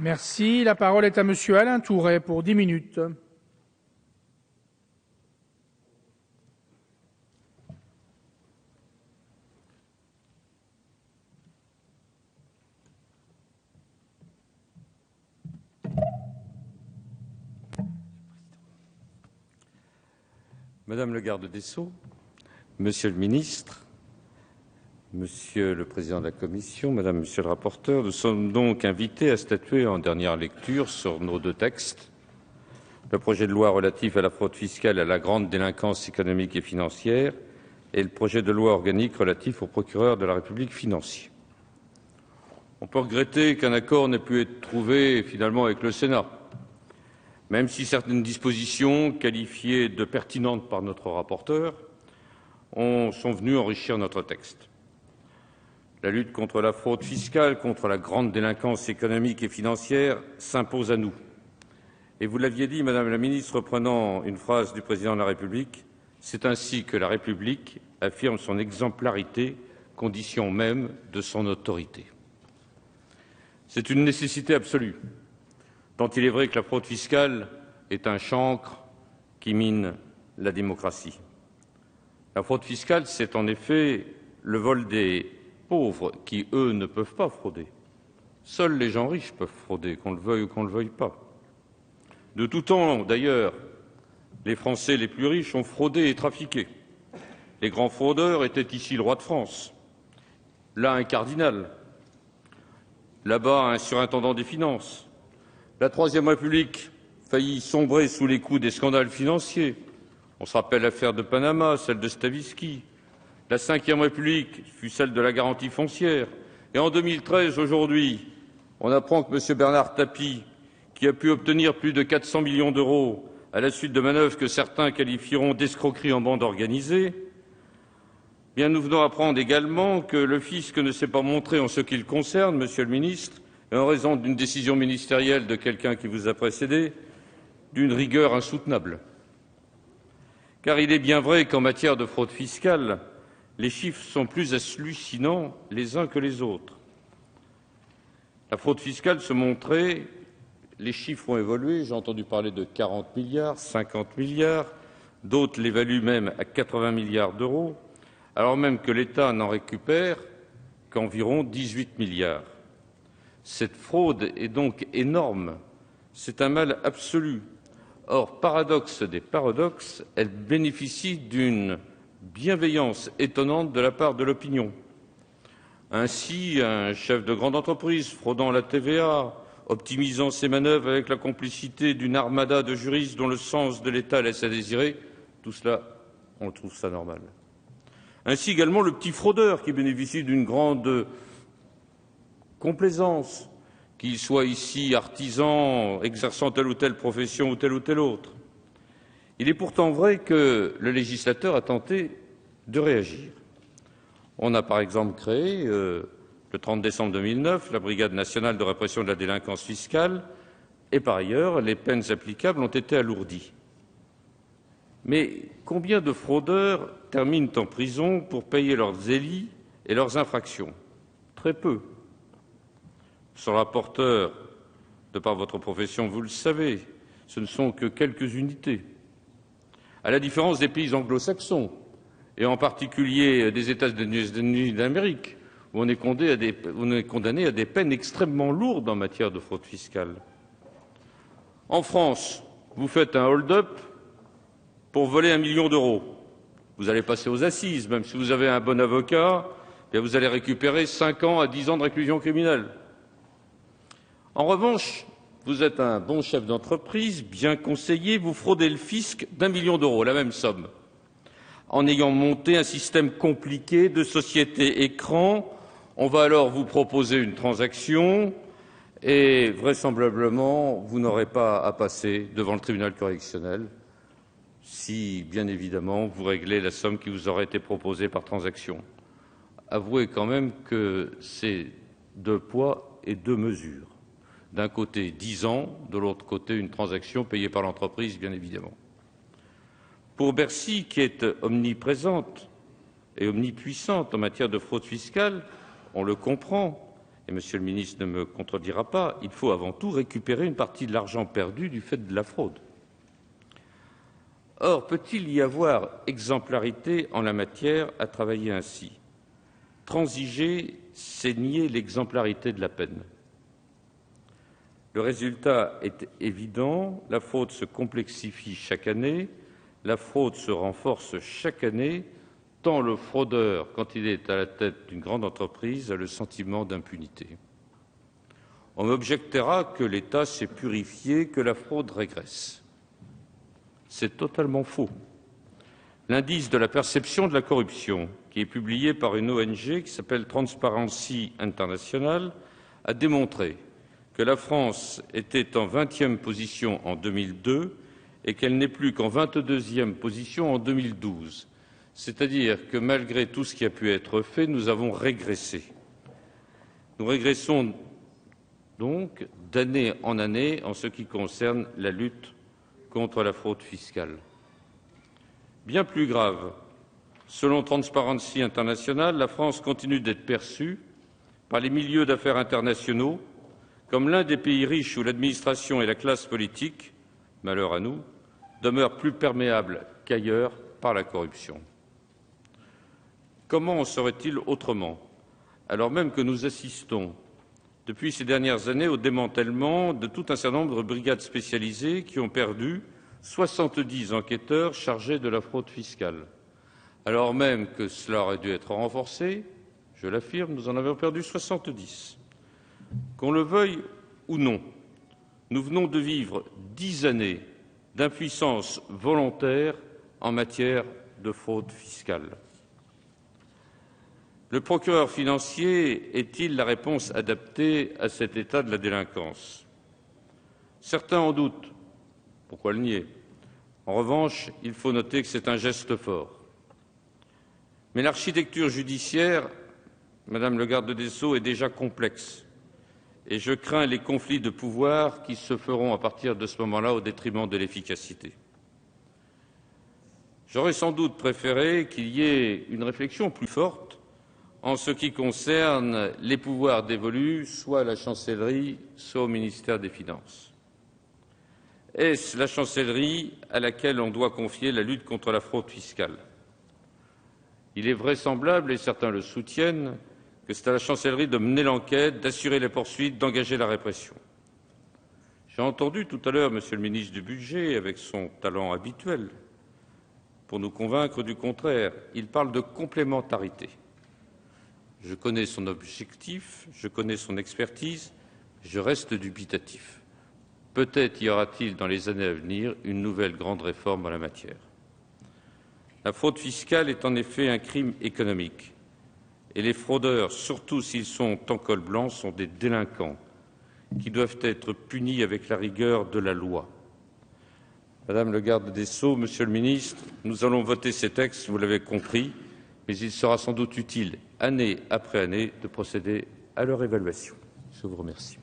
Merci. La parole est à Monsieur Alain Tourret pour 10 minutes. Madame le garde des Sceaux, Monsieur le ministre, Monsieur le président de la Commission, Madame, Monsieur le rapporteur, nous sommes donc invités à statuer en dernière lecture sur nos deux textes, le projet de loi relatif à la fraude fiscale et à la grande délinquance économique et financière et le projet de loi organique relatif au procureur de la République financier. On peut regretter qu'un accord n'ait pu être trouvé finalement avec le Sénat, même si certaines dispositions qualifiées de pertinentes par notre rapporteur sont venues enrichir notre texte. La lutte contre la fraude fiscale, contre la grande délinquance économique et financière s'impose à nous. Et vous l'aviez dit, Madame la Ministre, reprenant une phrase du Président de la République, c'est ainsi que la République affirme son exemplarité, condition même de son autorité. C'est une nécessité absolue, tant il est vrai que la fraude fiscale est un chancre qui mine la démocratie. La fraude fiscale, c'est en effet le vol des pauvres qui, eux, ne peuvent pas frauder. Seuls les gens riches peuvent frauder, qu'on le veuille ou qu'on ne le veuille pas. De tout temps, d'ailleurs, les Français les plus riches ont fraudé et trafiqué. Les grands fraudeurs étaient ici le roi de France, là un cardinal, là-bas un surintendant des finances. La Troisième République faillit sombrer sous les coups des scandales financiers. On se rappelle l'affaire de Panama, celle de Stavisky. La Cinquième République fut celle de la garantie foncière. Et en 2013, aujourd'hui, on apprend que M. Bernard Tapie, qui a pu obtenir plus de 400 millions d'euros à la suite de manœuvres que certains qualifieront d'escroquerie en bande organisée, bien nous venons apprendre également que le fisc ne s'est pas montré en ce qui le concerne, Monsieur le ministre, et en raison d'une décision ministérielle de quelqu'un qui vous a précédé, d'une rigueur insoutenable. Car il est bien vrai qu'en matière de fraude fiscale, les chiffres sont plus hallucinants les uns que les autres. La fraude fiscale se montrait, les chiffres ont évolué, j'ai entendu parler de 40 milliards, 50 milliards, d'autres l'évaluent même à 80 milliards d'euros, alors même que l'État n'en récupère qu'environ 18 milliards. Cette fraude est donc énorme, c'est un mal absolu. Or, paradoxe des paradoxes, elle bénéficie d'une bienveillance étonnante de la part de l'opinion. Ainsi, un chef de grande entreprise fraudant la TVA, optimisant ses manœuvres avec la complicité d'une armada de juristes dont le sens de l'État laisse à désirer, tout cela, on trouve ça normal. Ainsi également le petit fraudeur qui bénéficie d'une grande complaisance, qu'il soit ici artisan, exerçant telle ou telle profession ou telle autre. Il est pourtant vrai que le législateur a tenté de réagir. On a par exemple créé, le 30 décembre 2009, la Brigade nationale de répression de la délinquance fiscale et par ailleurs, les peines applicables ont été alourdies. Mais combien de fraudeurs terminent en prison pour payer leurs délits et leurs infractions? Très peu. Monsieur le rapporteur, de par votre profession, vous le savez, ce ne sont que quelques unités. À la différence des pays anglo-saxons, et en particulier des États-Unis d'Amérique, où on est condamné à des peines extrêmement lourdes en matière de fraude fiscale. En France, vous faites un hold-up pour voler 1 million d'euros. Vous allez passer aux assises, même si vous avez un bon avocat, bien vous allez récupérer 5 ans à 10 ans de réclusion criminelle. En revanche, vous êtes un bon chef d'entreprise, bien conseillé, vous fraudez le fisc d'1 million d'euros, la même somme, en ayant monté un système compliqué de société écran. On va alors vous proposer une transaction et vraisemblablement vous n'aurez pas à passer devant le tribunal correctionnel si, bien évidemment, vous réglez la somme qui vous aurait été proposée par transaction. Avouez quand même que c'est 2 poids et 2 mesures. D'un côté 10 ans, de l'autre côté une transaction payée par l'entreprise, bien évidemment. Pour Bercy, qui est omniprésente et omnipuissante en matière de fraude fiscale, on le comprend, et Monsieur le ministre ne me contredira pas, il faut avant tout récupérer une partie de l'argent perdu du fait de la fraude. Or, peut-il y avoir exemplarité en la matière à travailler ainsi? Transiger, c'est nier l'exemplarité de la peine. Le résultat est évident, la fraude se complexifie chaque année, la fraude se renforce chaque année, tant le fraudeur, quand il est à la tête d'une grande entreprise, a le sentiment d'impunité. On m'objectera que l'État s'est purifié, que la fraude régresse. C'est totalement faux. L'indice de la perception de la corruption, qui est publié par une ONG qui s'appelle Transparency International, a démontré que la France était en 20e position en 2002 et qu'elle n'est plus qu'en 22e position en 2012. C'est-à-dire que malgré tout ce qui a pu être fait, nous avons régressé. Nous régressons donc d'année en année en ce qui concerne la lutte contre la fraude fiscale. Bien plus grave, selon Transparency International, la France continue d'être perçue par les milieux d'affaires internationaux comme l'un des pays riches où l'administration et la classe politique, malheur à nous, demeurent plus perméables qu'ailleurs par la corruption. Comment en serait-il autrement, alors même que nous assistons depuis ces dernières années au démantèlement de tout un certain nombre de brigades spécialisées qui ont perdu 70 enquêteurs chargés de la fraude fiscale, alors même que cela aurait dû être renforcé, je l'affirme, nous en avons perdu 70. Qu'on le veuille ou non, nous venons de vivre 10 années d'impuissance volontaire en matière de fraude fiscale. Le procureur financier est-il la réponse adaptée à cet état de la délinquance? Certains en doutent. Pourquoi le nier? En revanche, il faut noter que c'est un geste fort. Mais l'architecture judiciaire, Madame le garde des Sceaux, est déjà complexe. Et je crains les conflits de pouvoir qui se feront à partir de ce moment-là au détriment de l'efficacité. J'aurais sans doute préféré qu'il y ait une réflexion plus forte en ce qui concerne les pouvoirs dévolus soit à la Chancellerie, soit au ministère des Finances. Est-ce la Chancellerie à laquelle on doit confier la lutte contre la fraude fiscale? Il est vraisemblable, et certains le soutiennent, que c'est à la Chancellerie de mener l'enquête, d'assurer les poursuites, d'engager la répression. J'ai entendu tout à l'heure Monsieur le ministre du Budget, avec son talent habituel, pour nous convaincre du contraire. Il parle de complémentarité. Je connais son objectif, je connais son expertise, je reste dubitatif. Peut-être y aura-t-il dans les années à venir une nouvelle grande réforme en la matière. La fraude fiscale est en effet un crime économique et les fraudeurs, surtout s'ils sont en col blanc, sont des délinquants qui doivent être punis avec la rigueur de la loi. Madame le garde des Sceaux, Monsieur le ministre, nous allons voter ces textes, vous l'avez compris, mais il sera sans doute utile, année après année, de procéder à leur évaluation. Je vous remercie.